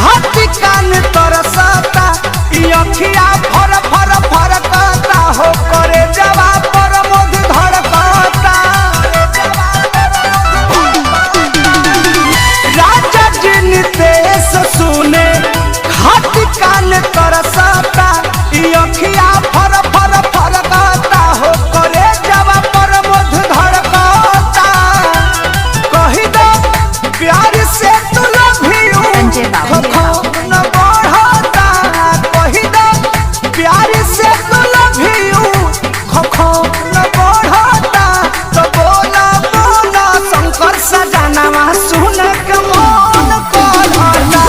खाती कान तरसता अखिया फर फर फरकता हो करे जवा पर मोद धड़कता। राजा जी नितेश सुने खाती कान तरसता अखिया फर फर फरकता हो करे जवा पर मोद धड़कता। कही दो प्यार से तू लभियो न बढ़ता। कही दो प्यार से तू लभियो न बढ़ता। तो बोला बोला शंकर सजनवा सुन के मन करता।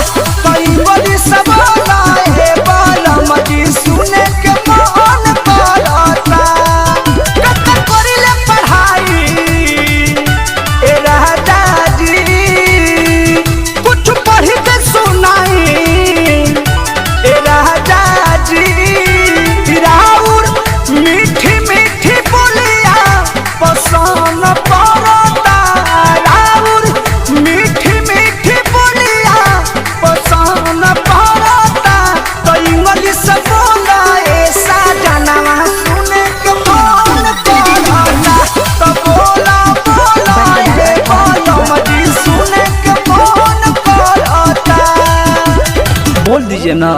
कई बड़ी सबला हे बालम जी सुन के मन करता। कत करिले पढ़ाई ए राजा जी कुछ पढ़ के सुनाई ए राजा जी। राउर मीठी मीठी बोलिया पसंद पड़ता। राउर मीठी मीठी बोलिया पसंद पड़ता। तो इंग्लिश बोला ऐसा जानवा सुने के मन करता। तो बोला बोला हे बालम जी सुने के मन करता। बोल दीजिए ना।